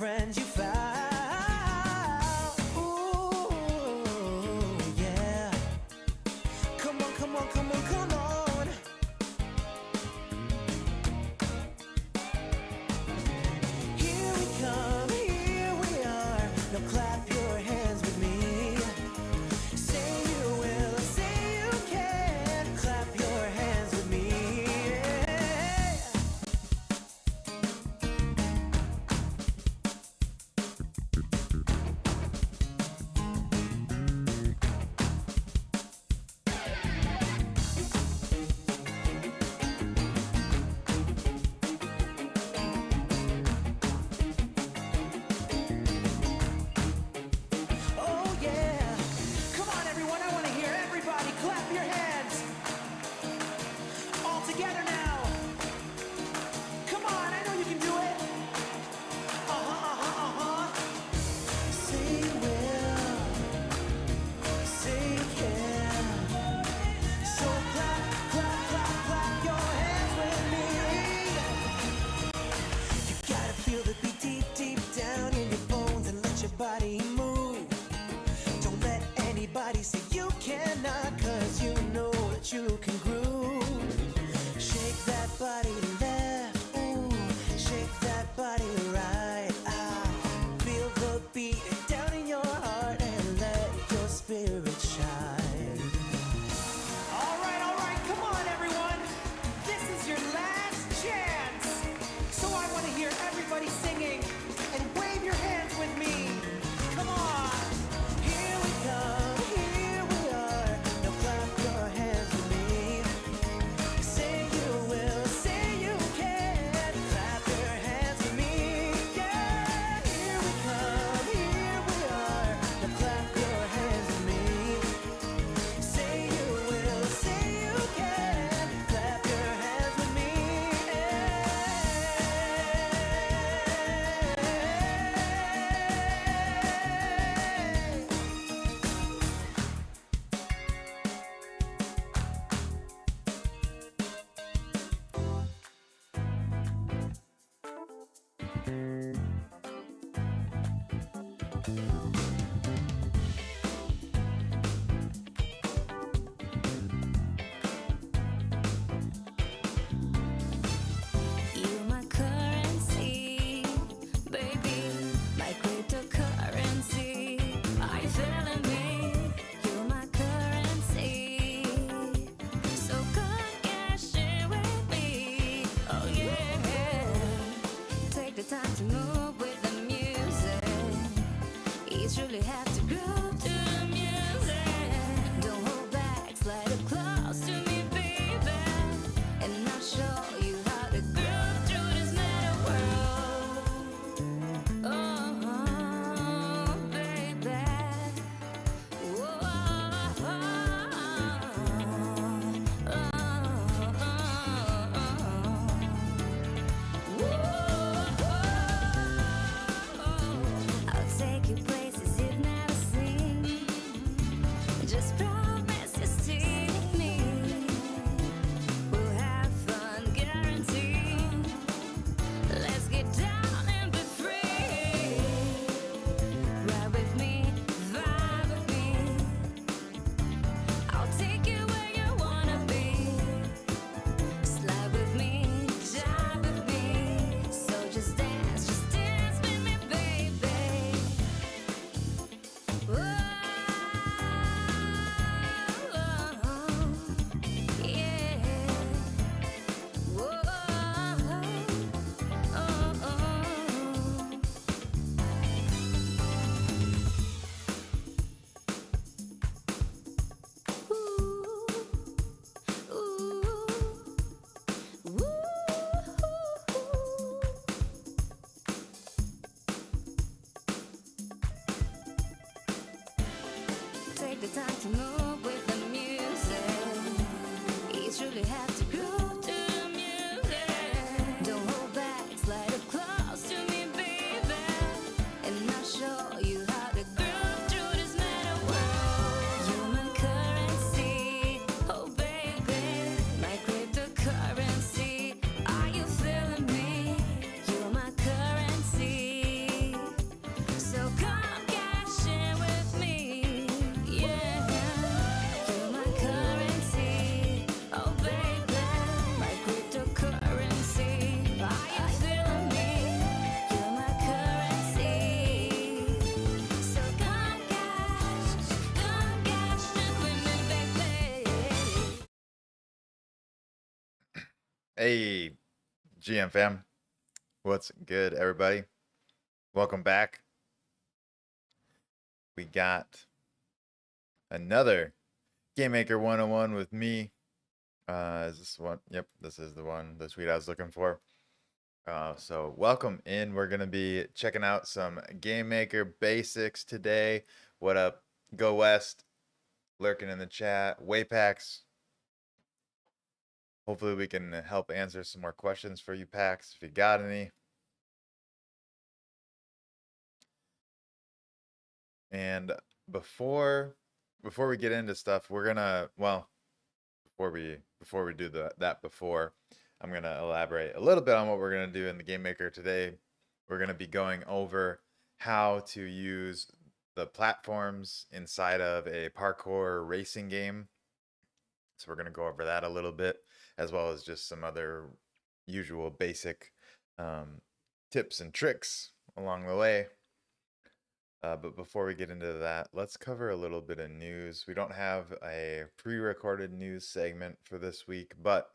friends you found. Ooh, yeah. Come on, come on, come on, come on. Here we come, here we are. Now clap your hands with me. Say you will, say you can. Clap your hands with me. Oh yeah. Come on everyone, I want to hear everybody clap your hands. All together now. Come on, I know you can do it. Say you will, say you can. So clap, clap, clap, clap your hands with me. You gotta feel the beat deep, deep down in your bones and let your body move. Don't let anybody say you cannot, 'cause you know that you can groove. Shake that body left, ooh, shake that body right. Feel the beat down in your heart and let your spirit shine. All right, come on everyone. This is your last chance. So I want to hear everybody singing and wave your hands with me. Come on. Here we come, here we are. Now clap your hands with me. Say you will, say you can. Clap your hands with me. Yeah, here we come, here we are. Now clap your hands with me. Say you will, say you can. Clap your hands with me. You're my currency, baby, my cryptocurrency. Are you feeling me? You're my currency, so come cash in with me. Oh yeah, take the time to move with the music. It's really have to groove to the music. Don't hold back, slide up close to me, baby, and I'll show you how to groove through this metal world. Oh, baby. Whoa, I'll take you places you've never seen. Just promise you stay with me. We'll have fun, guaranteed. Let's get down and be free. Ride with me, vibe with me. I'll take you where you wanna be. Slide with me, jive with me. So just dance with me, baby. Whoa, yeah. Whoa, take the time to move with the music. It's really have to groove to the music. Don't hold back, slide up close to me, baby, and I'll show you how to groove through this metal world. You're my currency, oh baby, my cryptocurrency. Are you feeling me? You're my currency. Hey, GM fam. What's good, everybody? Welcome back. We got another Game Maker 101 with me. Is this one? Yep, this is the one, the tweet I was looking for. So welcome in. We're gonna be checking out some Game Maker basics today. What up, Go West? Lurking in the chat. Waypax. Hopefully we can help answer some more questions for you, Pax, if you got any. And before we get into stuff, we're gonna before we do that before, I'm gonna elaborate a little bit on what we're gonna do in the Game Maker today. We're gonna be going over how to use the platforms inside of a parkour racing game. So we're gonna go over that a little bit, as well as just some other usual basic um, tips and tricks along the way. But before we get into that, let's cover a little bit of news. We don't have a pre-recorded news segment for this week, but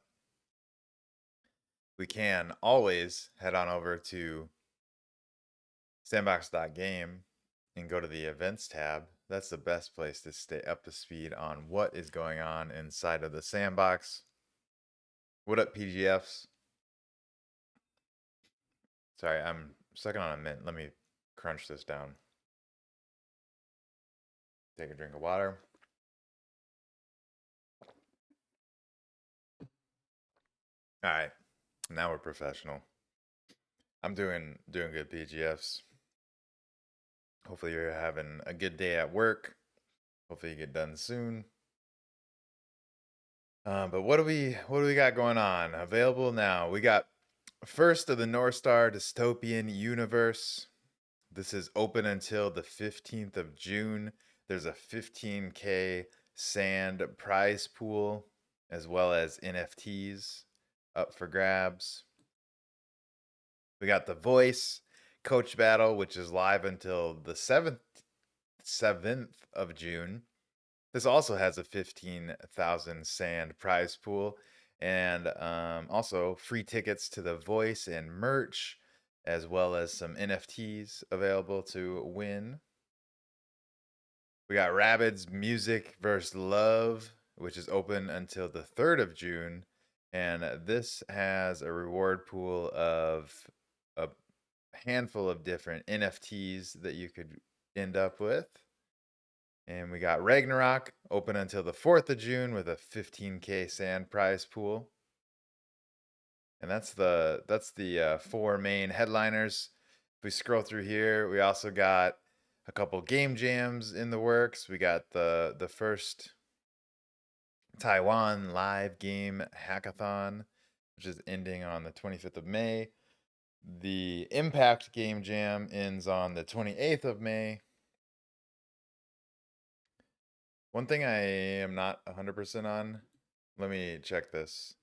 we can always head on over to sandbox.game and go to the events tab. That's the best place to stay up to speed on what is going on inside of the sandbox. What up, PGFs? Sorry, I'm sucking on a mint. Let me crunch this down. Take a drink of water. All right, now we're professional. I'm doing good, PGFs. Hopefully you're having a good day at work. Hopefully you get done soon. But what do we got going on? Available now. We got First of the North Star Dystopian Universe. This is open until the 15th of June. There's a 15K sand prize pool as well as NFTs up for grabs. We got The Voice Coach Battle, which is live until the 7th of June. This also has a 15,000 sand prize pool and also free tickets to The Voice and merch, as well as some NFTs available to win. We got Rabbids Music vs. Love, which is open until the 3rd of June. And this has a reward pool of a handful of different NFTs that you could end up with. And we got Ragnarok open until the 4th of June with a 15K sand prize pool. And that's the four main headliners. If we scroll through here, we also got a couple game jams in the works. We got the first Taiwan live game hackathon, which is ending on the 25th of May. The Impact game jam ends on the 28th of May. One thing I am not 100% on, let me check this.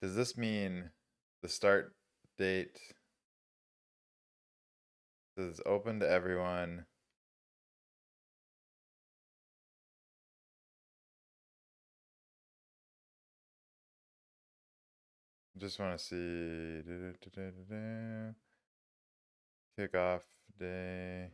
Does this mean the start date is open to everyone? Just want to see. Kickoff day.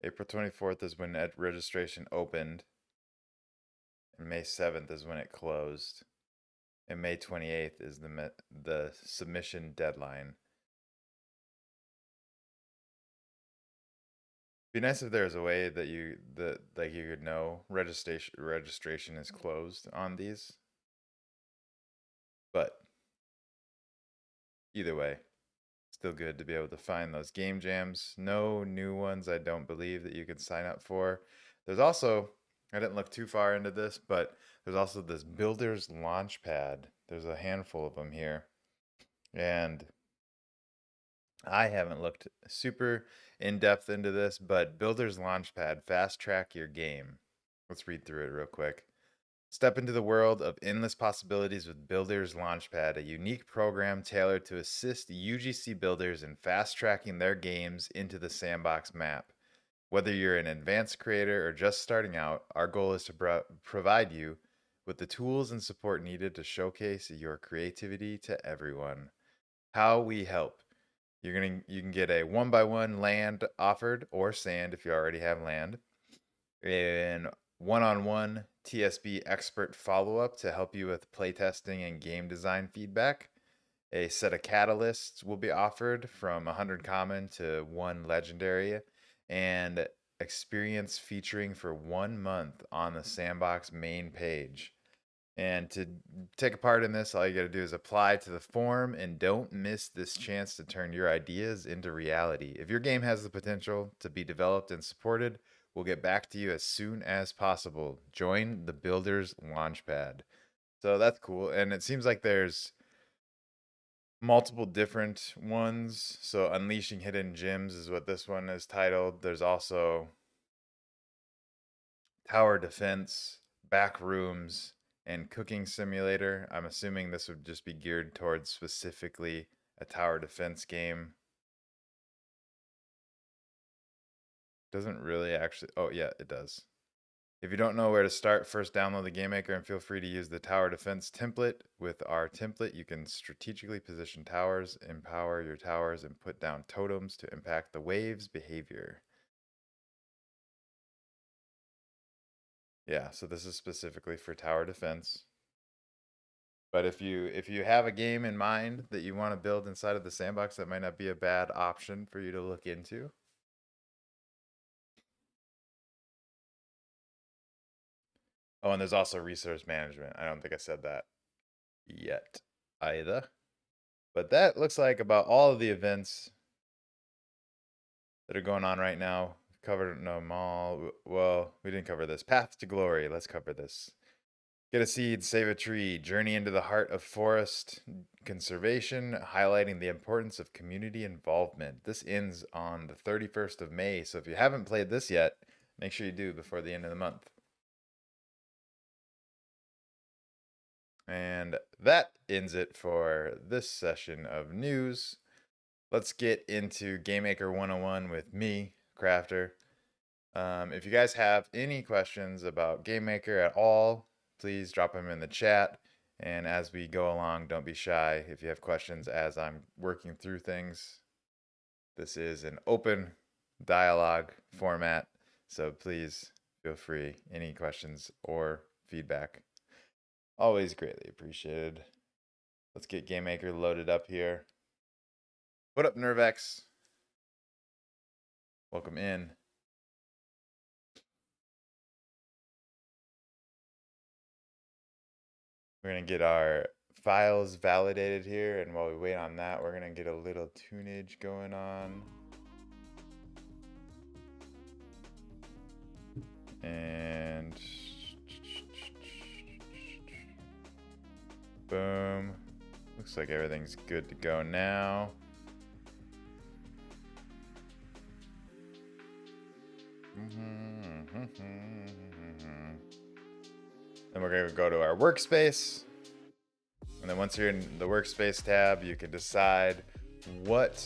April 24th is when registration opened. And May 7th is when it closed. And May 28th is the submission deadline. Be nice if there was a way that you could know registration is closed on these. But either way, still good to be able to find those game jams. No new ones, I don't believe, that you can sign up for. There's also, I didn't look too far into this, but there's also this Builder's Launchpad. There's a handful of them here. And I haven't looked super in depth into this, but Builder's Launchpad, fast track your game. Let's read through it real quick. Step into the world of endless possibilities with Builders Launchpad, a unique program tailored to assist UGC builders in fast tracking their games into the Sandbox map. Whether you're an advanced creator or just starting out, our goal is to provide you with the tools and support needed to showcase your creativity to everyone. How we help. You can get a 1x1 land offered or sand if you already have land. An one-on-one TSB expert follow-up to help you with playtesting and game design feedback. A set of catalysts will be offered from 100 common to 1 legendary, and experience featuring for 1 month on the Sandbox main page. And to take a part in this, all you got to do is apply to the form and don't miss this chance to turn your ideas into reality. If your game has the potential to be developed and supported, we'll get back to you as soon as possible. Join the Builders Launchpad. So that's cool. And it seems like there's multiple different ones. So Unleashing Hidden Gems is what this one is titled. There's also Tower Defense, Back Rooms, and Cooking Simulator. I'm assuming this would just be geared towards specifically a tower defense game. Doesn't really actually, oh yeah, it does. If you don't know where to start, first download the Game Maker and feel free to use the tower defense template. With our template, you can strategically position towers, empower your towers, and put down totems to impact the wave's behavior. Yeah, so this is specifically for tower defense. But if you have a game in mind that you want to build inside of the sandbox, that might not be a bad option for you to look into. Oh, and there's also resource management. I don't think I said that yet either. But that looks like about all of the events that are going on right now. We've covered them all. Well, we didn't cover this. Path to Glory. Let's cover this. Get a seed, save a tree, journey into the heart of forest conservation, highlighting the importance of community involvement. This ends on the 31st of May, so if you haven't played this yet, make sure you do before the end of the month. And that ends it for this session of news. Let's get into Game Maker 101 with me, Crafter. If you guys have any questions about Game Maker at all, please drop them in the chat. And as we go along, don't be shy if you have questions as I'm working through things. This is an open dialogue format, so please feel free. Any questions or feedback, always greatly appreciated. Let's get Game Maker loaded up here. What up, Nervex? Welcome in. We're going to get our files validated here, and while we wait on that, we're going to get a little tunage going on. And boom. Looks like everything's good to go now. Then we're going to go to our workspace. And then once you're in the workspace tab, you can decide what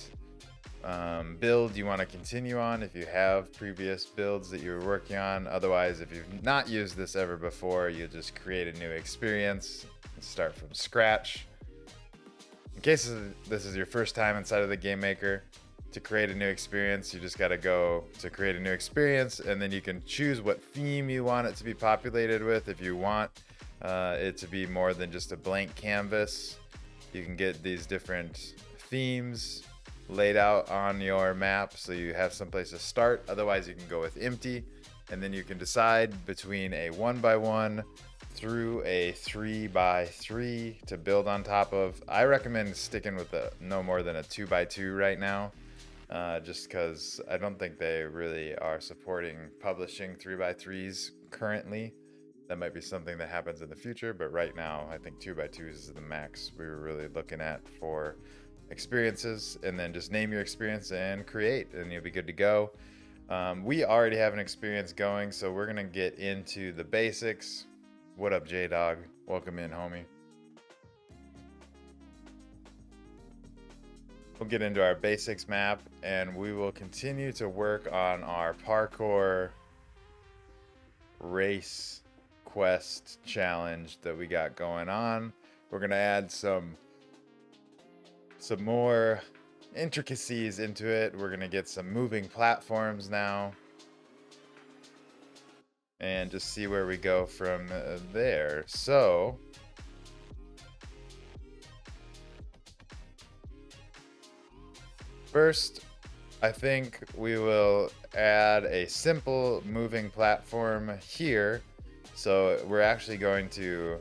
build you want to continue on if you have previous builds that you're working on. Otherwise, if you've not used this ever before, you'll just create a new experience and start from scratch. In case this is your first time inside of the Game Maker, to create a new experience, you just got to go to create a new experience, and then you can choose what theme you want it to be populated with. If you want it to be more than just a blank canvas, you can get these different themes laid out on your map so you have someplace to start. Otherwise, you can go with empty, and then you can decide between a 1x1 through a 3x3 to build on top of. I recommend sticking with no more than a 2x2 right now, just because I don't think they really are supporting publishing 3x3s currently. That might be something that happens in the future, but right now I think 2x2s is the max we were really looking at for experiences. And then just name your experience and create, and you'll be good to go. We already have an experience going, so we're gonna get into the basics. What up, J-Dog? Welcome in, homie. We'll get into our basics map, and we will continue to work on our parkour race quest challenge that we got going on. We're gonna add some more intricacies into it. We're gonna get some moving platforms now, and just see where we go from there. So first, I think we will add a simple moving platform here. So we're actually going to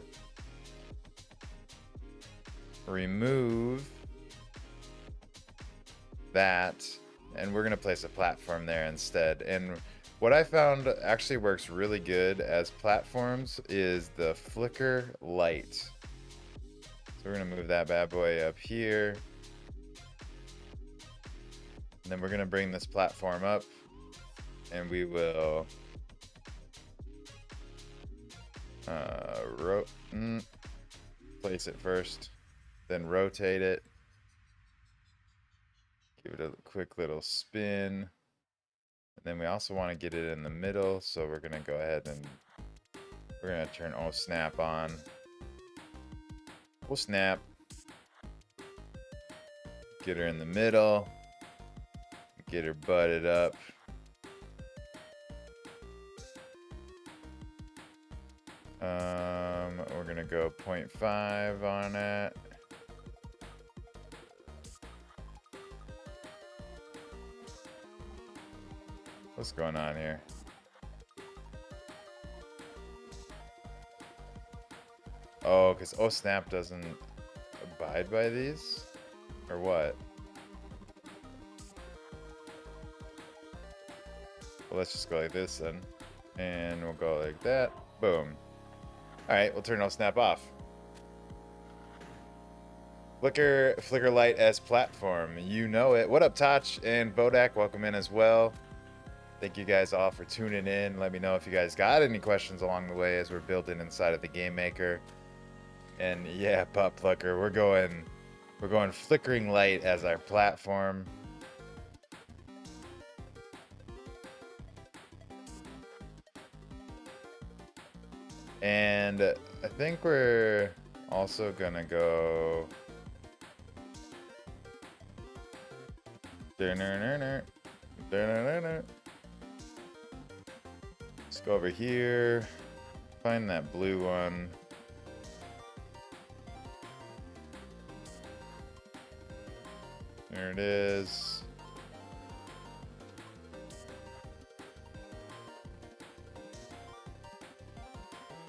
remove that, and we're going to place a platform there instead. And what I found actually works really good as platforms is the flicker light. So we're going to move that bad boy up here. And then we're going to bring this platform up, and we will place it first, then rotate it, give it a quick little spin, and then we also want to get it in the middle, so we're going to go ahead and we're going to turn O snap on. We'll snap, get her in the middle, get her butted up. We're gonna go 0.5 on it. What's going on here? Oh, because O snap doesn't abide by these? Or what? Well, let's just go like this then. And we'll go like that. Boom. Alright, we'll turn O snap off. Flicker light as platform. You know it. What up, Toch and Bodak? Welcome in as well. Thank you guys all for tuning in. Let me know if you guys got any questions along the way as we're building inside of the Game Maker. And yeah, Butt Plucker, we're going flickering light as our platform. And I think we're also gonna go let's go over here, find that blue one. There it is.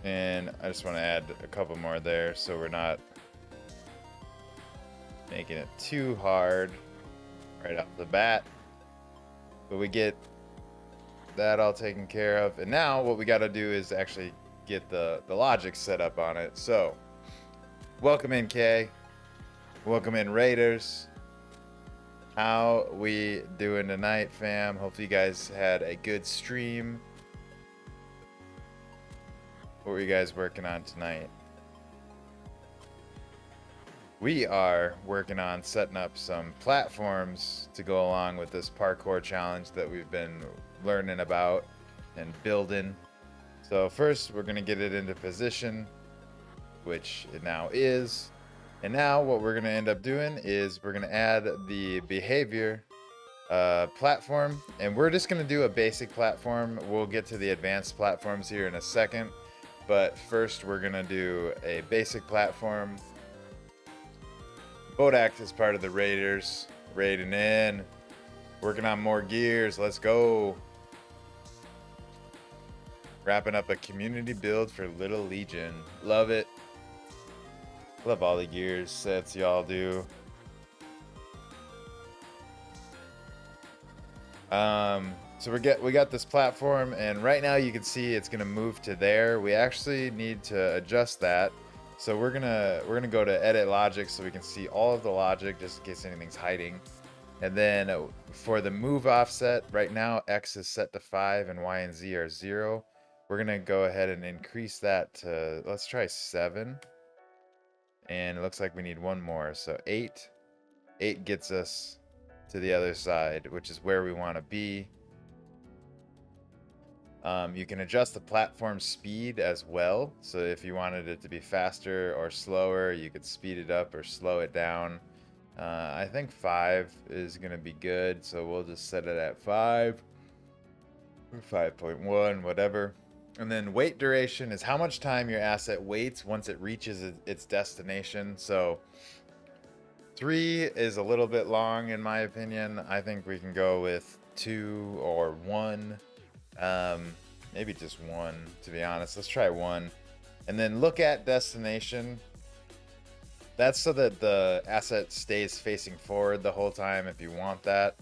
And I just want to add a couple more there so we're not making it too hard right off the bat. But we get that all taken care of. And now what we got to do is actually get the logic set up on it. So welcome in, Kay. Welcome in, Raiders. How we doing tonight, fam? Hopefully you guys had a good stream. What were you guys working on tonight? We are working on setting up some platforms to go along with this parkour challenge that we've been learning about and building. So first we're going to get it into position, which it now is. And now what we're going to end up doing is we're going to add the behavior platform, and we're just going to do a basic platform. We'll get to the advanced platforms here in a second. But first, we're going to do a basic platform. Bodak is part of the Raiders. Raiding in. Working on more gears. Let's go. Wrapping up a community build for Little Legion. Love it. Love all the gears sets y'all do. So we got this platform, and right now you can see it's gonna move to there. We actually need to adjust that. So we're gonna go to edit logic so we can see all of the logic just in case anything's hiding. And then for the move offset, right now X is set to 5 and Y and Z are 0. We're gonna go ahead and increase that to, let's try 7. And it looks like we need one more, so 8. 8 gets us to the other side, which is where we want to be. You can adjust the platform speed as well. So if you wanted it to be faster or slower, you could speed it up or slow it down. I think 5 is going to be good, so we'll just set it at 5 or 5.1, whatever. And then wait duration is how much time your asset waits once it reaches its destination. So 3 is a little bit long in my opinion. I think we can go with 2 or 1. Maybe just 1, to be honest. Let's try 1. And then look at destination. That's so that the asset stays facing forward the whole time if you want that.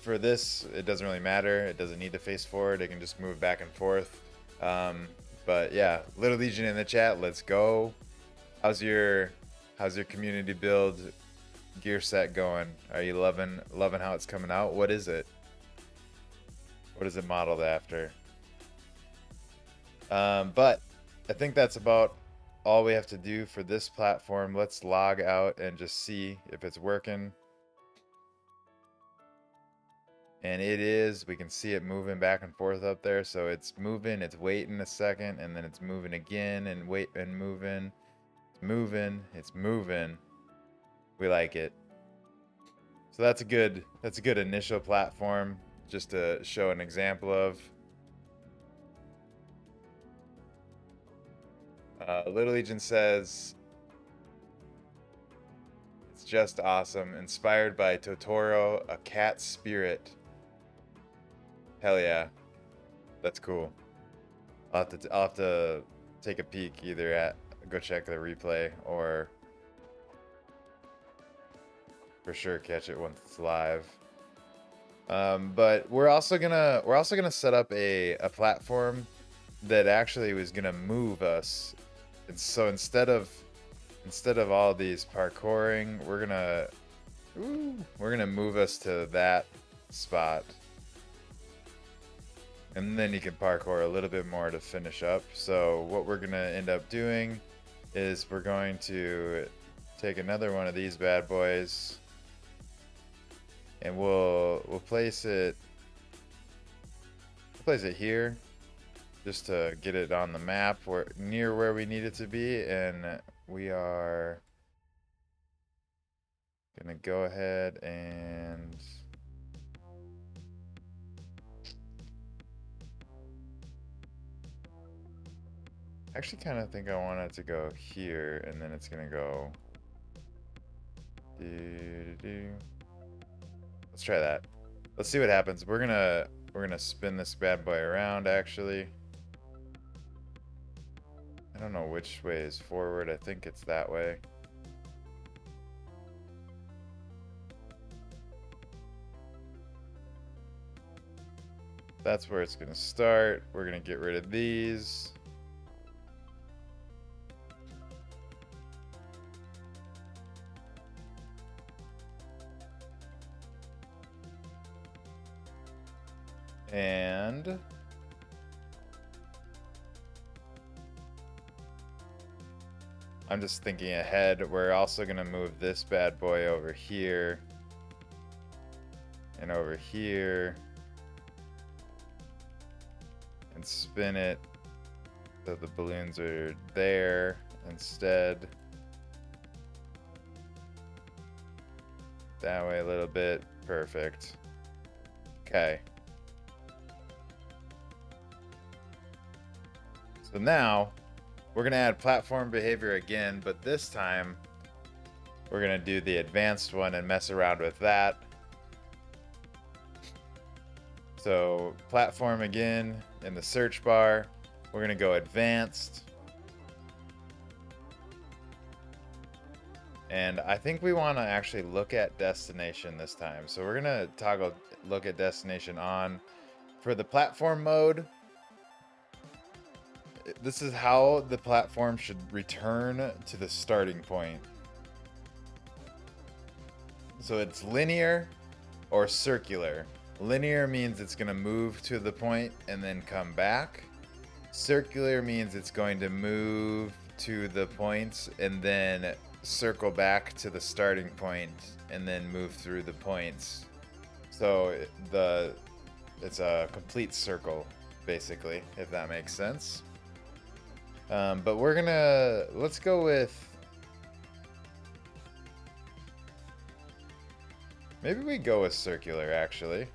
For this, it doesn't really matter. It doesn't need to face forward. It can just move back and forth. But yeah, Little Legion in the chat. Let's go. How's your community build gear set going? Are you loving how it's coming out? What is it? What is it modeled after? But I think that's about all we have to do for this platform. Let's log out and just see if it's working. And it is. We can see it moving back and forth up there. So it's moving, it's waiting a second, and then it's moving again and wait and moving. It's moving, it's moving. We like it. So that's a good initial platform just to show an example of. Little Legion says it's just awesome. Inspired by Totoro, a cat spirit. Hell yeah, that's cool. I'll have to take a peek, either go check the replay or for sure catch it once it's live. But we're also gonna set up a platform that actually was gonna move us. And so instead of all these parkouring, we're gonna move us to that spot. And then you can parkour a little bit more to finish up. So what we're gonna end up doing is we're going to take another one of these bad boys and we'll place it here just to get it on the map near where we need it to be. And we are gonna go ahead and actually kind of think I want it to go here, and then it's gonna go Let's try that. Let's see what happens. We're gonna spin this bad boy around actually. I don't know which way is forward. I think it's that way. That's where it's gonna start. We're gonna get rid of these. And I'm just thinking ahead. We're also gonna move this bad boy over here and over here and spin it so the balloons are there instead. That way a little bit. Perfect. Okay. So now we're gonna add platform behavior again, but this time we're gonna do the advanced one and mess around with that. So platform again in the search bar, we're gonna go advanced. And I think we wanna actually look at destination this time. So we're gonna toggle look at destination on. For the platform mode, this is how the platform should return to the starting point. So it's linear or circular. Linear means it's gonna move to the point and then come back. Circular means it's going to move to the points and then circle back to the starting point and then move through the points. So it's a complete circle, basically, if that makes sense. But let's go with, maybe we go with circular, actually.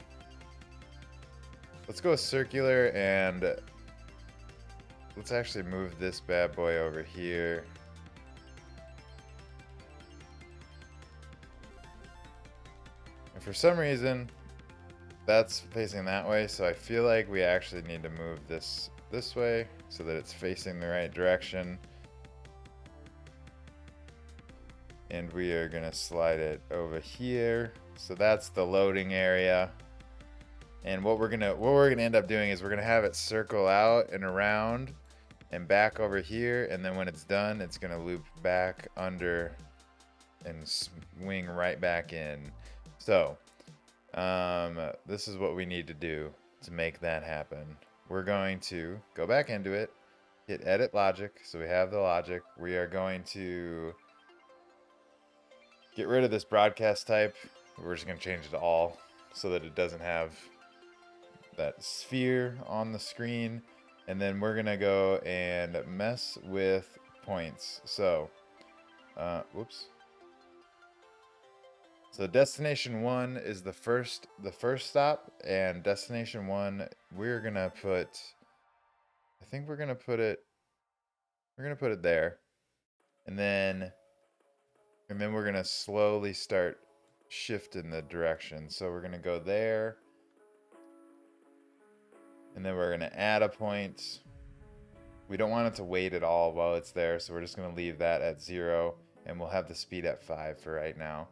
Let's go with circular, and let's actually move this bad boy over here. And for some reason, that's facing that way, so I feel like we actually need to move this way so that it's facing the right direction. And we are gonna slide it over here. So that's the loading area. And what we're gonna end up doing is we're gonna have it circle out and around and back over here, and then when it's done, it's gonna loop back under and swing right back in. So this is what we need to do to make that happen. We're going to go back into it, hit edit logic, so we have the logic. We are going to get rid of this broadcast type. We're just going to change it to all so that it doesn't have that sphere on the screen. And then we're going to go and mess with points. So, whoops. So destination 1 is the first stop, and destination 1 we're going to put, I think we're going to put it there. And then we're going to slowly start shifting the direction. So we're going to go there. And then we're going to add a point. We don't want it to wait at all while it's there, so we're just going to leave that at 0, and we'll have the speed at 5 for right now.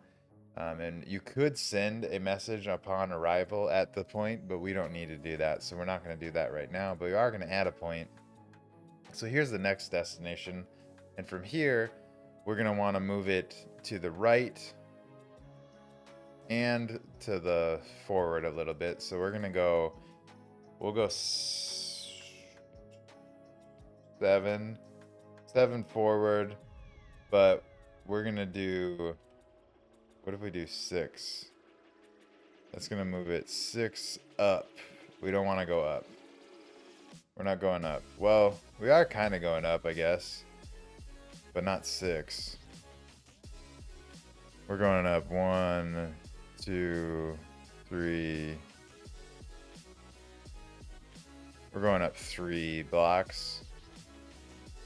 And you could send a message upon arrival at the point, but we don't need to do that, so we're not going to do that right now, but we are going to add a point. So here's the next destination, and from here, we're going to want to move it to the right and to the forward a little bit. So we're going to go, we'll go 7 forward, but we're going to do, what if we do 6? That's going to move it 6 up. We don't want to go up. We're not going up. Well, we are kind of going up, I guess, but not 6. We're going up 1, 2, 3. We're going up 3 blocks.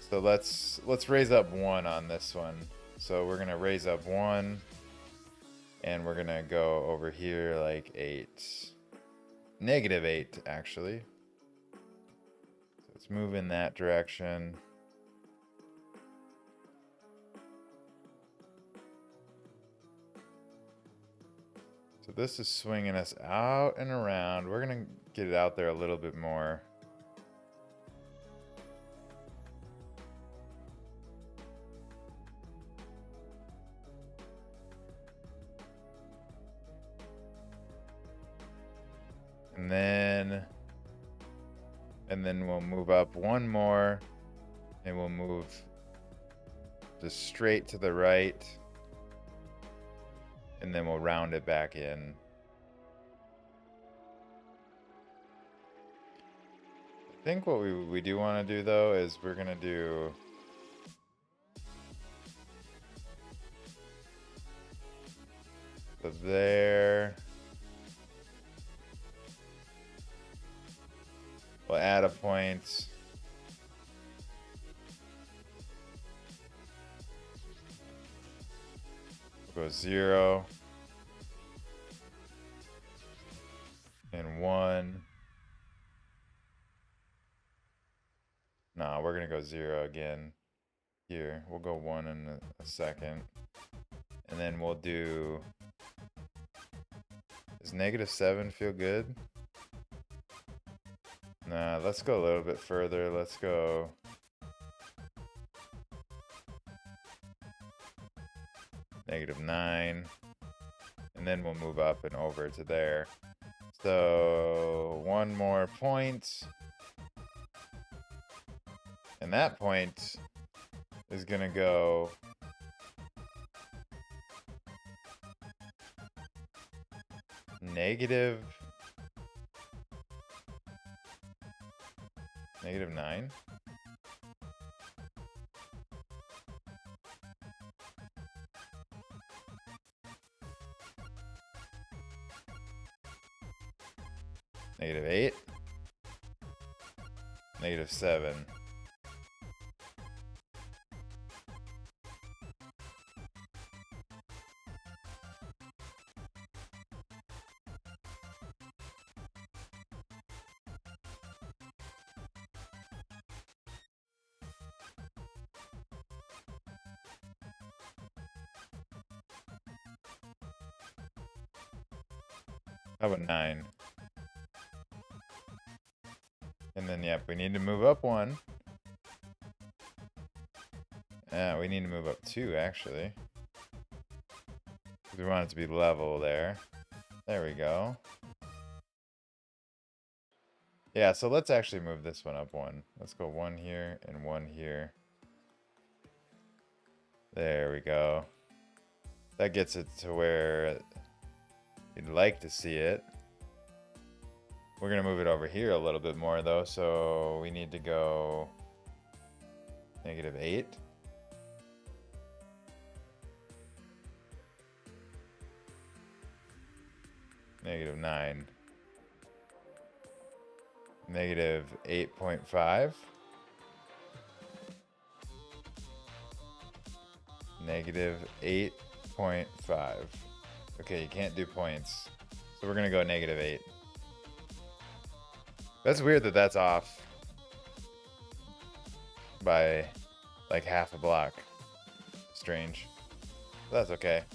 So let's raise up 1 on this one. So we're gonna raise up 1, and we're gonna go over here like 8, -8 actually. So let's move in that direction. So this is swinging us out and around. We're gonna get it out there a little bit more. And then we'll move up 1 more, and we'll move just straight to the right, and then we'll round it back in. I think what we do want to do though is we're gonna do there. We'll add a point. We'll go 0 and 1. No, we're gonna go 0 again. Here, we'll go 1 in a second. And then we'll do, does -7 feel good? Nah, let's go a little bit further. Let's go -9. And then we'll move up and over to there. So 1 more point. And that point is gonna go negative 9. -8. -7. How about 9? And then, yep, we need to move up 1. We need to move up 2, actually. We want it to be level there. There we go. Yeah, so let's actually move this one up 1. Let's go 1 here and 1 here. There we go. That gets it to where you'd like to see it. We're going to move it over here a little bit more, though, so we need to go -8. -9. -8.5. -8.5. Okay, you can't do points. So we're going to go -8. That's weird that that's off by like half a block. Strange. But that's okay.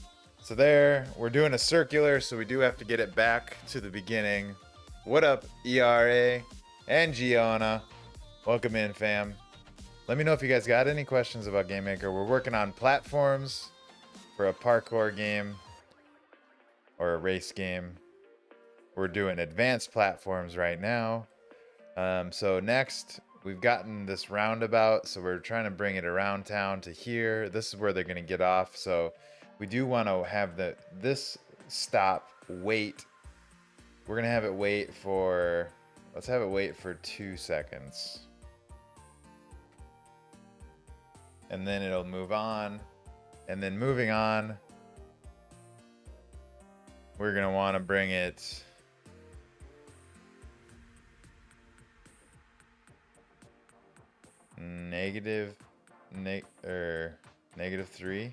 So there, we're doing a circular, so we do have to get it back to the beginning. What up, ERA and Gianna? Welcome in, fam. Let me know if you guys got any questions about Game Maker. We're working on platforms for a parkour game or a race game. We're doing advanced platforms right now. So next, we've gotten this roundabout, so we're trying to bring it around town to here. This is where they're going to get off, so we do want to have this stop wait. We're going to have it wait for, let's have it wait for 2 seconds. And then it'll move on. And then moving on, we're going to want to bring it -3.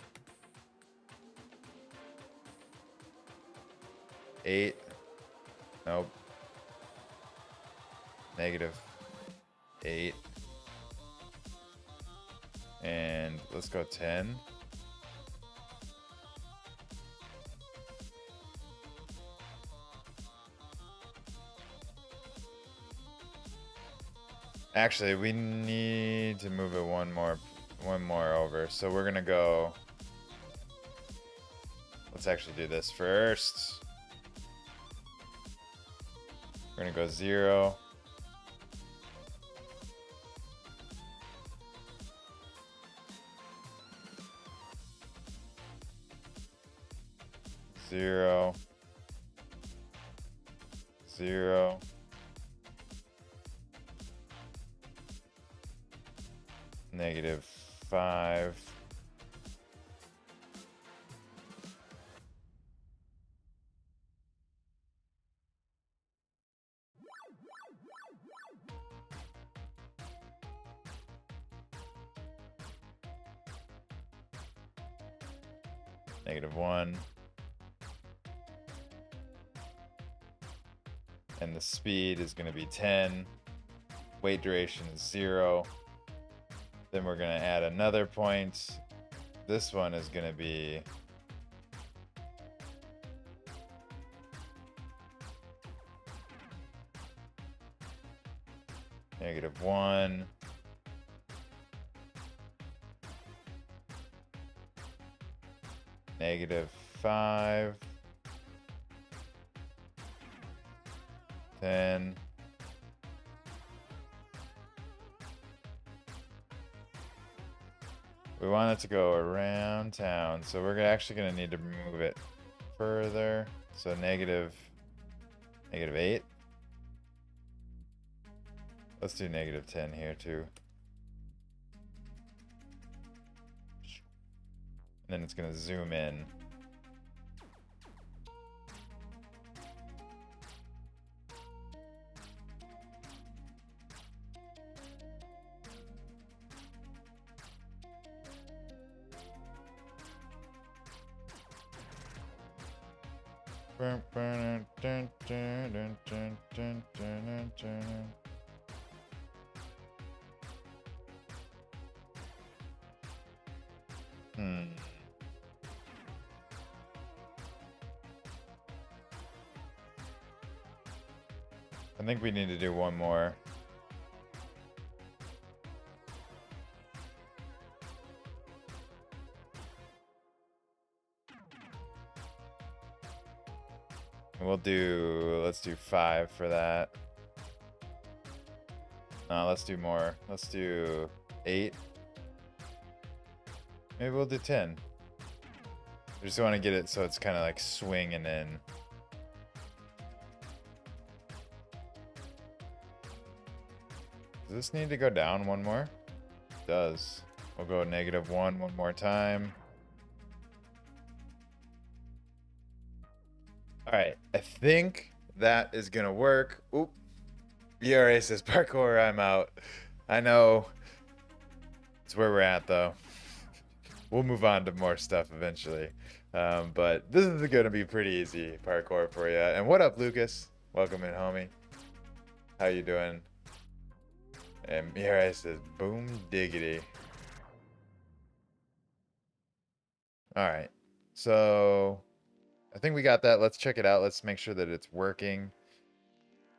8. Nope. -8. And let's go 10. Actually, we need to move it one more over. So we're gonna go. Let's actually do this first. We're gonna go 0. 0. 0. -5. -1. And the speed is going to be 10. Wait duration is 0. Then we're going to add another point. This one is going to be -1. -5. 10. We want it to go around town, so we're actually gonna need to move it further. So negative 8. Let's do negative 10 here too. And then it's gonna zoom in. I think we need to do one more. Let's do 5 for that. No, let's do more. Let's do 8. Maybe we'll do 10. I just want to get it so it's kind of like swinging in. Does this need to go down one more? It does. We'll go negative 1 one more time. Alright, I think that is gonna work. Oop. ERA says parkour, I'm out. I know. It's where we're at though. We'll move on to more stuff eventually. But this is gonna be pretty easy parkour for you. And what up, Lucas? Welcome in, homie. How you doing? And ERA says boom diggity. Alright. So I think we got that. Let's check it out. Let's make sure that it's working.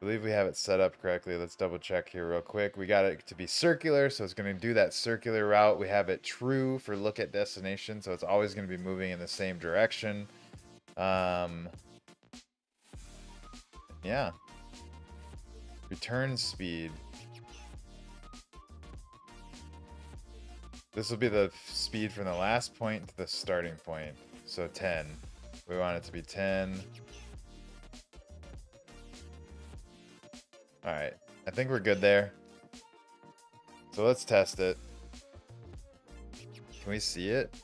I believe we have it set up correctly. Let's double check here real quick. We got it to be circular, so it's going to do that circular route. We have it true for look at destination, so it's always going to be moving in the same direction. Yeah. Return speed. This will be the speed from the last point to the starting point. So 10. We want it to be 10. Alright, I think we're good there. So let's test it. Can we see it?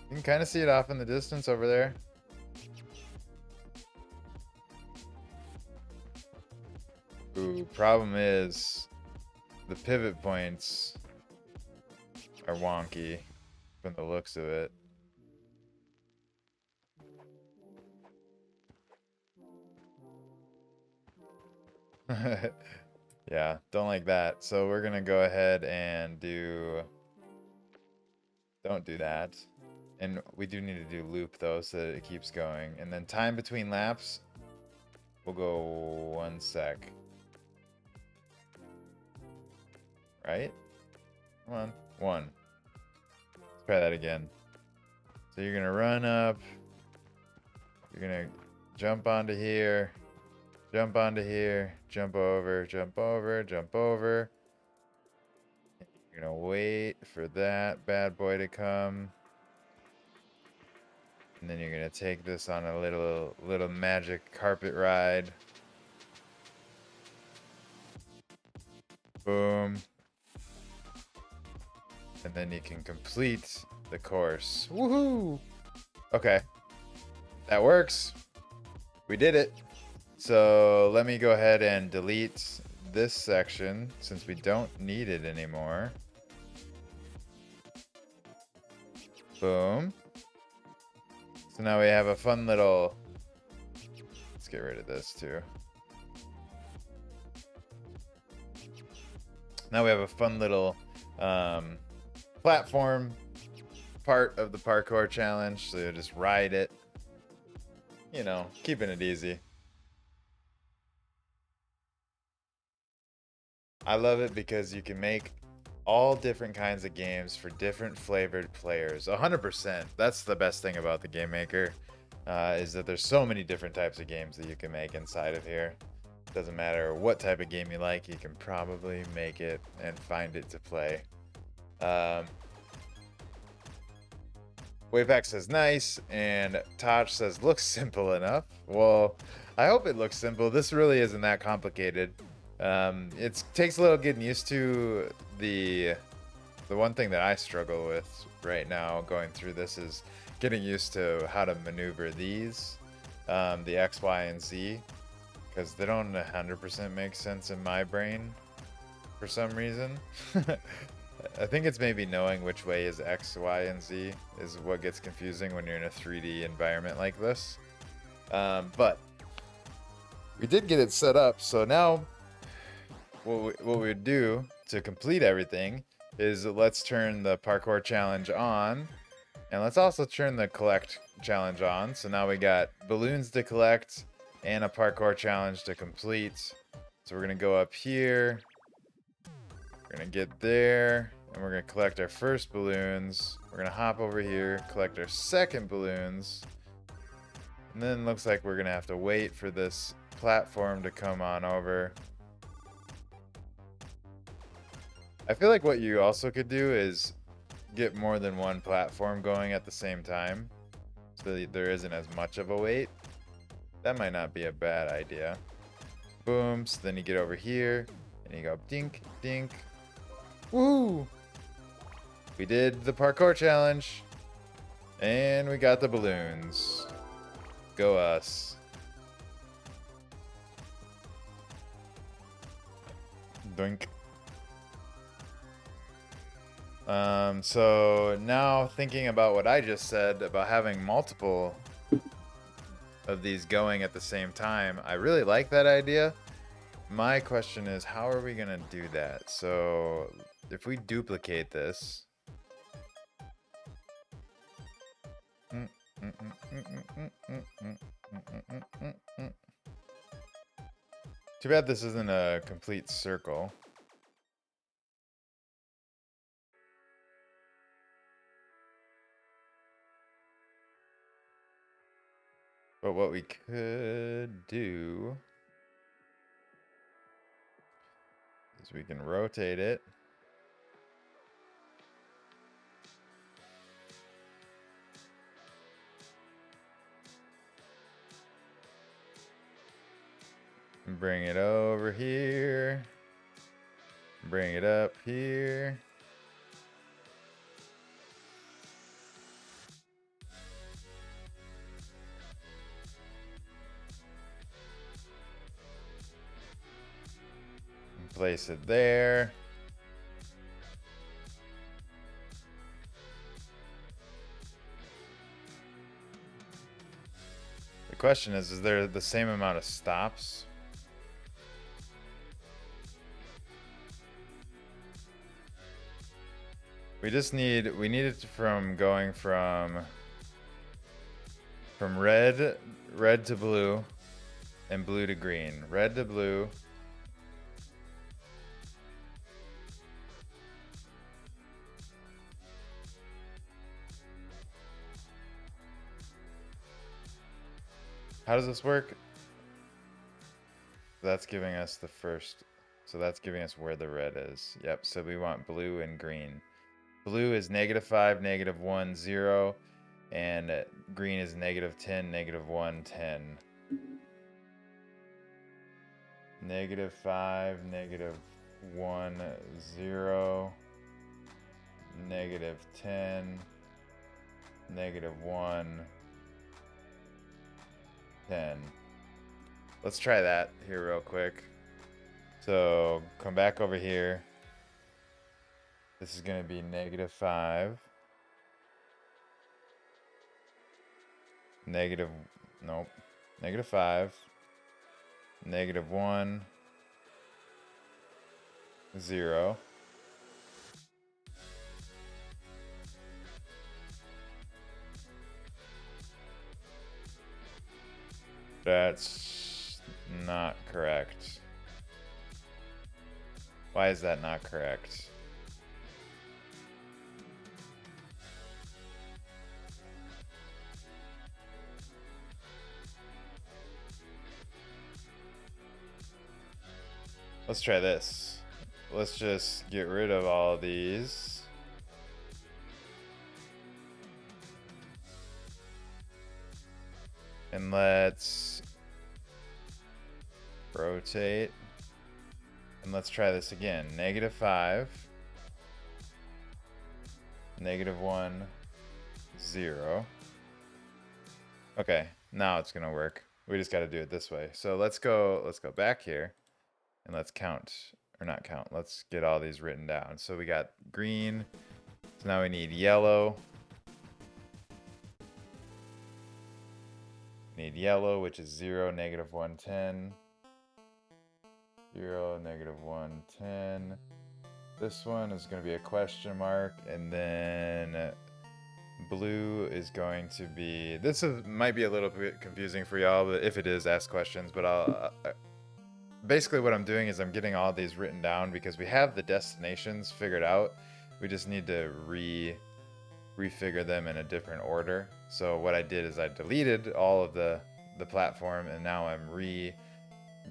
You can kind of see it off in the distance over there. Ooh, problem is the pivot points are wonky from the looks of it. Yeah, don't like that. So we're gonna go ahead and don't do that. And we do need to do loop though, so that it keeps going. And then time between laps, we'll go 1 sec. Right? Come on, 1. Let's try that again. So you're gonna run up, you're gonna jump onto here, jump onto here, jump over, jump over, jump over. You're gonna wait for that bad boy to come. And then you're gonna take this on a little magic carpet ride. Boom. And then you can complete the course. Woohoo! Okay. That works. We did it. So let me go ahead and delete this section since we don't need it anymore. Boom. So now we have a fun little... Let's get rid of this too. Now we have a fun little platform part of the parkour challenge. So you just ride it. You know, keeping it easy. I love it because you can make all different kinds of games for different flavored players. 100%. That's the best thing about the Game Maker, is that there's so many different types of games that you can make inside of here. Doesn't matter what type of game you like, you can probably make it and find it to play. WaveX says nice, and Taj says looks simple enough. Well, I hope it looks simple. This really isn't that complicated. It takes a little getting used to. The one thing that I struggle with right now going through this is getting used to how to maneuver these, the X, Y, and Z, because they don't 100% make sense in my brain for some reason. I think it's maybe knowing which way is X, Y, and Z is what gets confusing when you're in a 3D environment like this. But we did get it set up, so now what we would do to complete everything is let's turn the parkour challenge on, and let's also turn the collect challenge on. So now we got balloons to collect and a parkour challenge to complete. So we're gonna go up here, we're gonna get there, and we're gonna collect our first balloons. We're gonna hop over here, collect our second balloons, and then looks like we're gonna have to wait for this platform to come on over. I feel like what you also could do is get more than one platform going at the same time, so that there isn't as much of a wait. That might not be a bad idea. Boom, so then you get over here, and you go dink, dink. Woo! We did the parkour challenge, and we got the balloons. Go us. Doink. So now thinking about what I just said about having multiple of these going at the same time, I really like that idea. My question is, how are we gonna do that? So if we duplicate this, too bad this isn't a complete circle. But what we could do is we can rotate it. Bring it over here. Bring it up here. Place it there. The question is there the same amount of stops? We need it from going from red to blue and blue to green. Red to blue. How does this work? That's giving us the first, so that's giving us where the red is. Yep, so we want blue and green. Blue is -5, -1, 0, and green is -10, -1, 10. -5, -1, 0, -10, -1, 10. Let's try that here real quick. So come back over here. This is going to be -5. Nope. -5. -1. 0. That's not correct. Why is that not correct? Let's try this. Let's just get rid of all of these. And let's rotate. And let's try this again. -5, -1, 0. Okay, now it's gonna work. We just gotta do it this way. So let's go back here and let's count, or not count, let's get all these written down. So we got green, so now we need yellow. Need yellow, which is 0, -110. 0, -110. This one is going to be a question mark, and then blue is going to be, might be a little bit confusing for y'all, but if it is, ask questions. But basically what I'm doing is I'm getting all these written down because we have the destinations figured out. We just need to refigure them in a different order. So what I did is I deleted all of the platform, and now I'm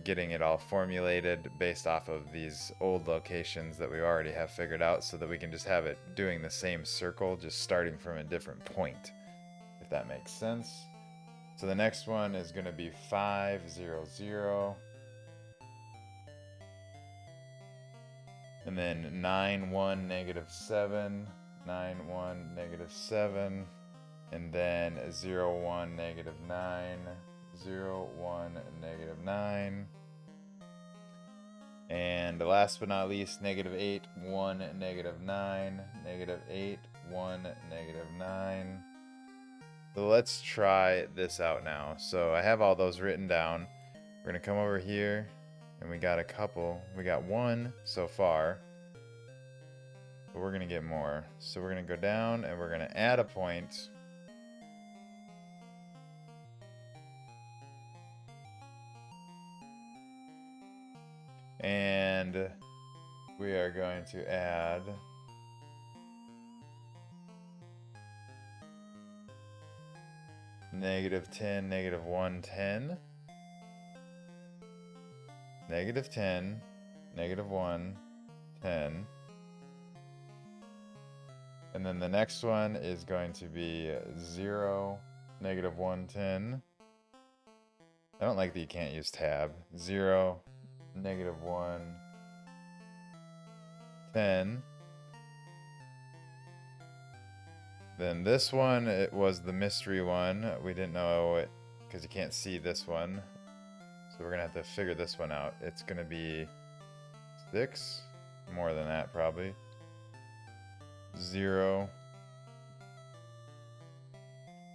getting it all formulated based off of these old locations that we already have figured out, so that we can just have it doing the same circle, just starting from a different point, if that makes sense. So the next one is going to be 500, and then 91 -7, 91 -7, and then 01 -9, 01 -9, and last but not least, -8 1 -9, -8 1 -9. So let's try this out now. So I have all those written down. We're gonna come over here, and we got a couple. We got one so far, but we're gonna get more. So we're gonna go down and we're gonna add a point. And we are going to add -10, -110, -10, -1 10, and then the next one is going to be 0 -110. I don't like that you can't use tab. 0 -1 10. Then this one, it was the mystery one. We didn't know it because you can't see this one. So we're gonna have to figure this one out. It's gonna be 6, more than that probably. 0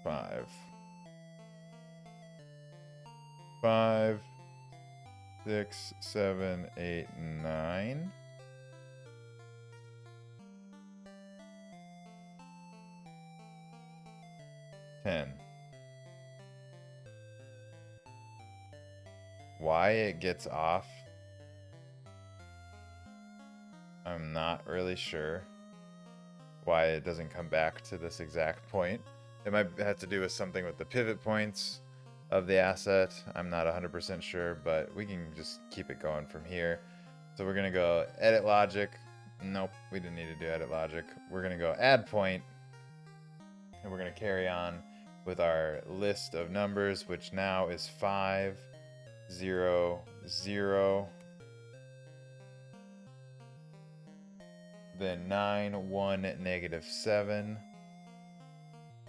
5 5 6 7 8 9. Why it gets off, I'm not really sure. Why it doesn't come back to this exact point. It might have to do with something with the pivot points of the asset. I'm not 100% sure, but we can just keep it going from here. So we're gonna go edit logic. Nope, we didn't need to do edit logic. We're gonna go add point, and we're gonna carry on with our list of numbers, which now is 5 0 0, then 9 1 -7,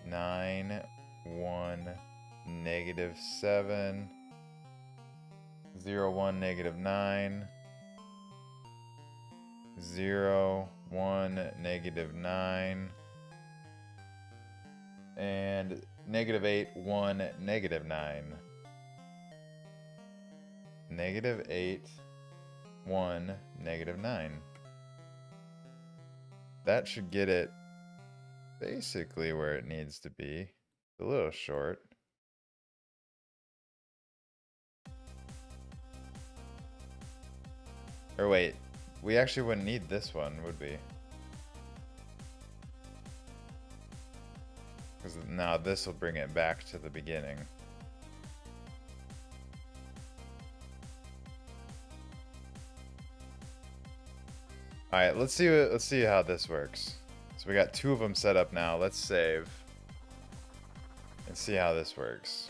9 1 -7, 0 1 -9, 0 1 -9, and -8 1 -9. -8 1 -9. That should get it basically where it needs to be. It's a little short. Or wait, we actually wouldn't need this one, would we? Because now this will bring it back to the beginning. All right, let's see how this works. So we got 2 of them set up now. Let's save and see how this works.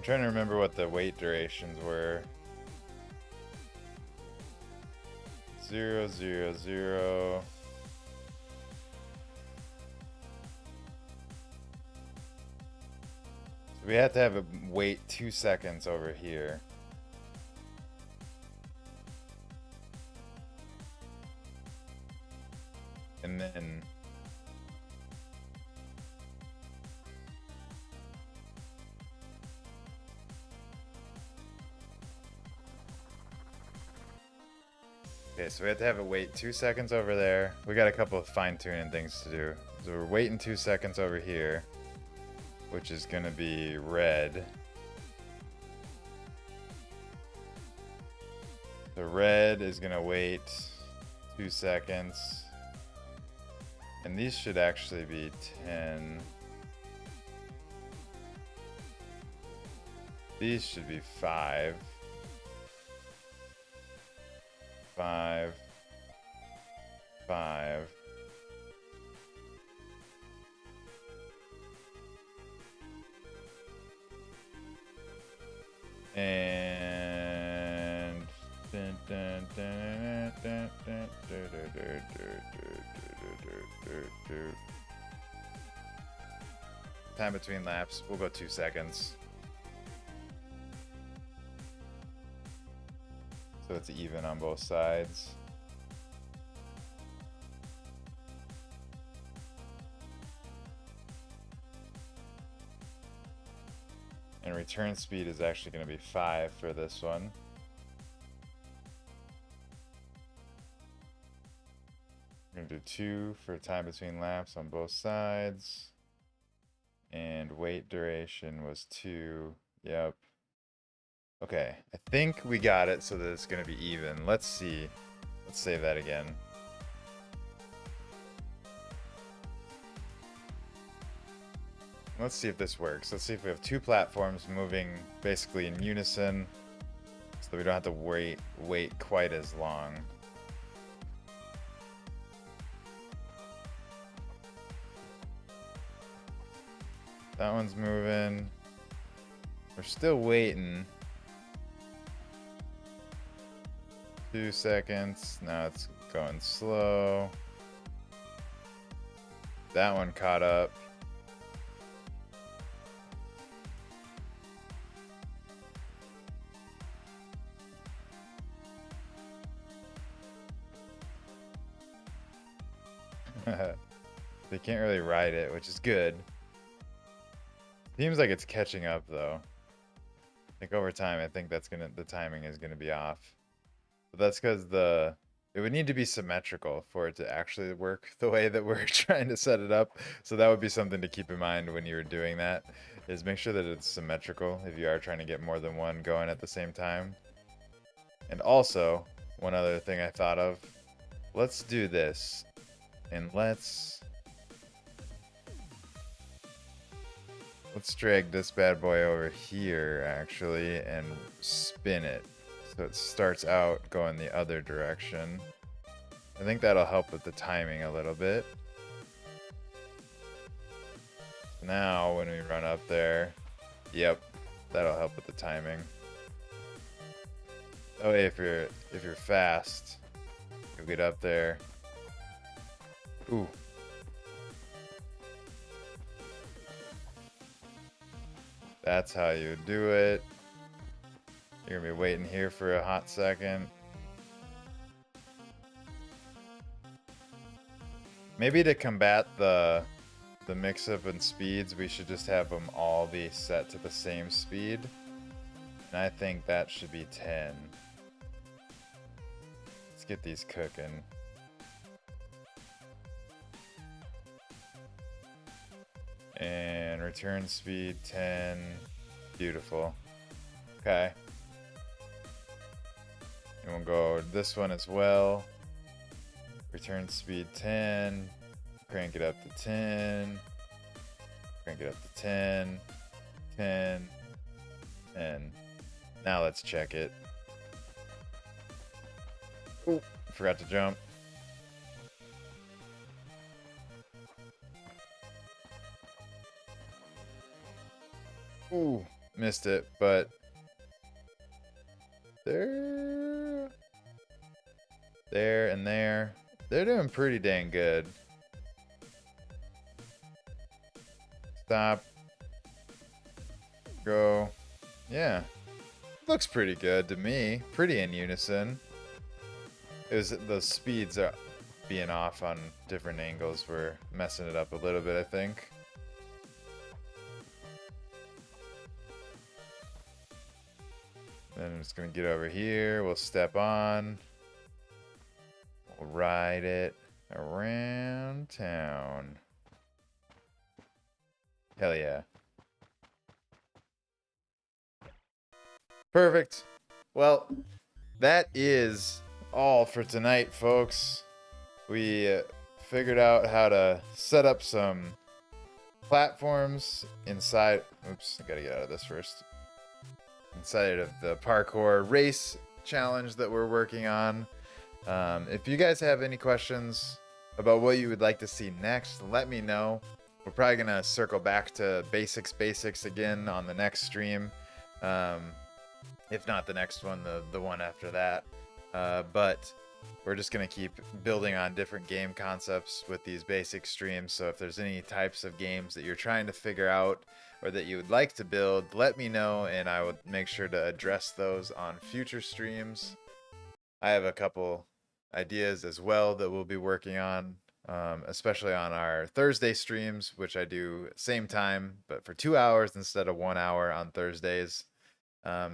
trying to remember what the wait durations were. 0, 0, 0. So we have to have a wait 2 seconds over here. And then okay, so we have to have it wait 2 seconds over there. We got a couple of fine-tuning things to do. So we're waiting 2 seconds over here, which is gonna be red. The red is gonna wait 2 seconds. And these should actually be 10. These should be 5. 5. 5. And time between laps, we'll go 2 seconds. So it's even on both sides. And return speed is actually going to be 5 for this one. We're going to do 2 for time between laps on both sides. And wait duration was 2. Yep. Okay, I think we got it so that it's going to be even. Let's see. Let's save that again. Let's see if this works. Let's see if we have 2 platforms moving basically in unison so that we don't have to wait quite as long. That one's moving. We're still waiting. 2 seconds. Now it's going slow. That one caught up. They can't really ride it, which is good. Seems like it's catching up though. I think over time, I think the timing is gonna be off. But that's because it would need to be symmetrical for it to actually work the way that we're trying to set it up. So that would be something to keep in mind when you're doing that, is make sure that it's symmetrical if you are trying to get more than one going at the same time. And also, one other thing I thought of, let's do this. And let's drag this bad boy over here, actually, and spin it. So it starts out going the other direction. I think that'll help with the timing a little bit. Now, when we run up there, yep, that'll help with the timing. Oh, if you're fast, you'll get up there. Ooh. That's how you do it. You're gonna be waiting here for a hot second. Maybe to combat the mix-up in speeds, we should just have them all be set to the same speed. And I think that should be 10. Let's get these cooking. And return speed 10. Beautiful. Okay. And we'll go this one as well. Return speed 10. Crank it up to 10. Crank it up to 10. 10. 10. Now let's check it. Oh, forgot to jump. Ooh, missed it, but they're there and there. They're doing pretty dang good. Stop. Go. Yeah. Looks pretty good to me. Pretty in unison. It was the speeds are being off on different angles. We're messing it up a little bit, I think. Then I'm just gonna get over here. We'll step on. We'll ride it around town. Hell yeah. Perfect. Well, that is all for tonight, folks. We figured out how to set up some platforms inside. Oops, I gotta get out of this first. Inside of the parkour race challenge that we're working on. If you guys have any questions about what you would like to see next, let me know. We're probably gonna circle back to basics again on the next stream. If not the next one, the one after that. But we're just going to keep building on different game concepts with these basic streams. So if there's any types of games that you're trying to figure out or that you would like to build, let me know and I will make sure to address those on future streams. I have a couple ideas as well that we'll be working on, especially on our Thursday streams, which I do same time, but for 2 hours instead of 1 hour on Thursdays.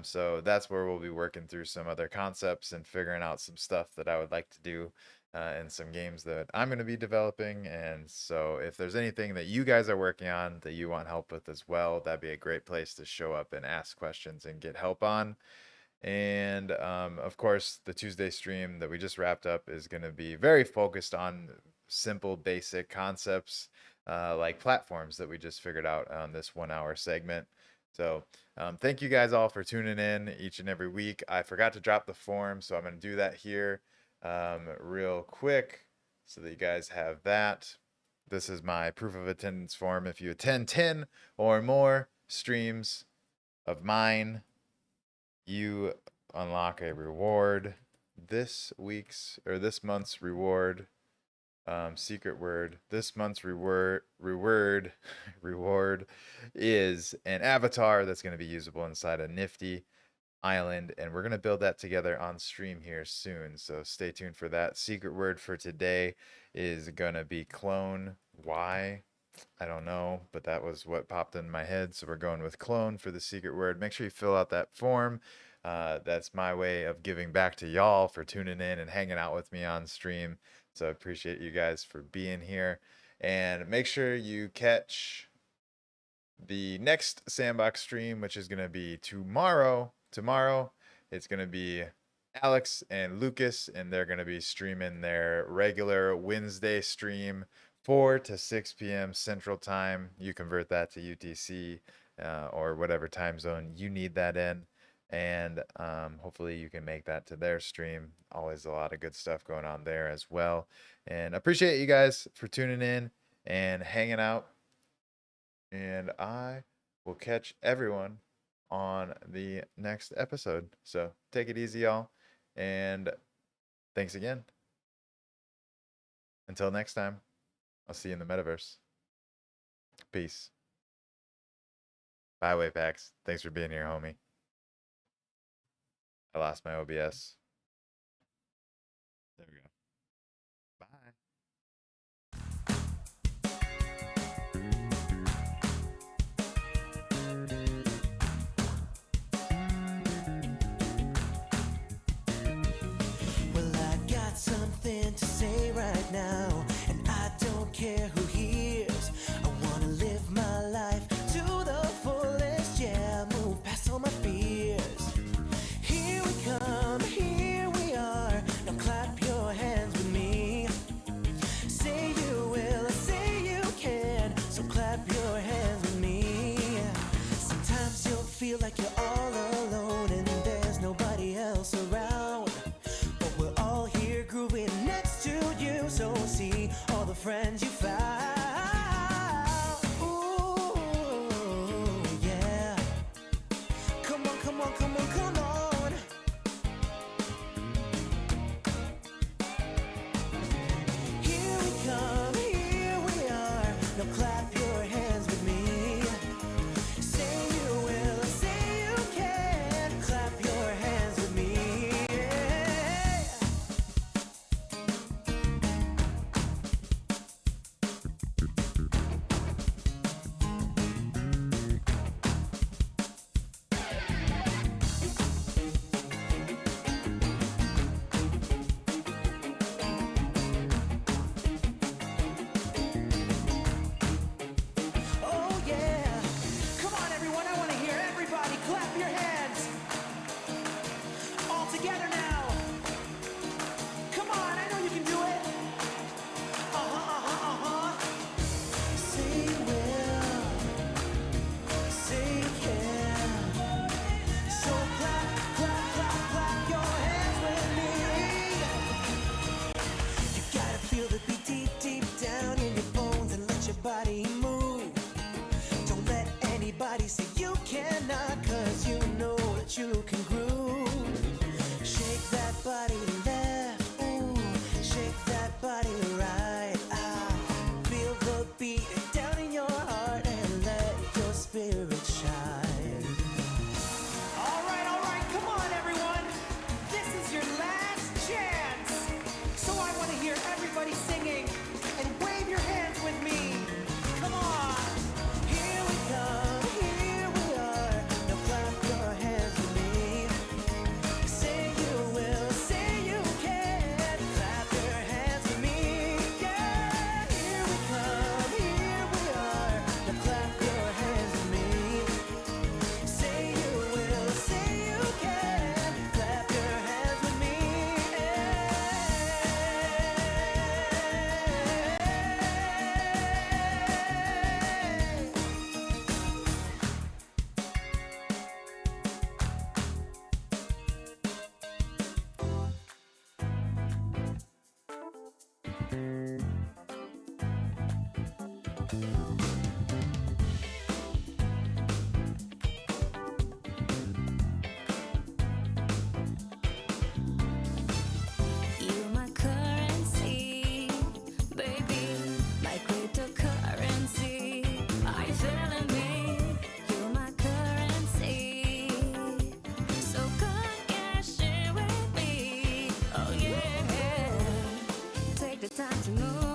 So that's where we'll be working through some other concepts and figuring out some stuff that I would like to do in some games that I'm going to be developing. And so if there's anything that you guys are working on that you want help with as well, that'd be a great place to show up and ask questions and get help on. And of course, the Tuesday stream that we just wrapped up is going to be very focused on simple, basic concepts like platforms that we just figured out on this 1 hour segment. So thank you guys all for tuning in each and every week. I forgot to drop the form, so I'm going to do that here real quick so that you guys have that. This is my proof of attendance form. If you attend 10 or more streams of mine, you unlock a reward. This month's reward, secret word. This month's reward is an avatar that's going to be usable inside a Nifty Island, and we're going to build that together on stream here soon. So stay tuned for that. Secret word for today is going to be clone. Why? I don't know, but that was what popped in my head. So we're going with clone for the secret word. Make sure you fill out that form. That's my way of giving back to y'all for tuning in and hanging out with me on stream. So I appreciate you guys for being here. And make sure you catch the next Sandbox stream, which is going to be tomorrow. Tomorrow, it's going to be Alex and Lucas, and they're going to be streaming their regular Wednesday stream, 4 to 6 p.m. Central Time. You convert that to UTC or whatever time zone you need that in. And hopefully you can make that to their stream. Always a lot of good stuff going on there as well. And appreciate you guys for tuning in and hanging out. And I will catch everyone on the next episode. So take it easy, y'all. And thanks again. Until next time, I'll see you in the metaverse. Peace. Bye, Waypacks. Thanks for being here, homie. I lost my OBS. There we go. Bye. Well, I got something to say right now, and I don't care who hears. I wanna live my life to the fullest, yeah, move past all my fears. Here we come, here we are, now clap your hands with me. Say you will, say you can, so clap your hands with me. Sometimes you'll feel like you're all alone and there's nobody else around, but we're all here grooving next to you, so see all the friends you found. Ooh, yeah. the time to move.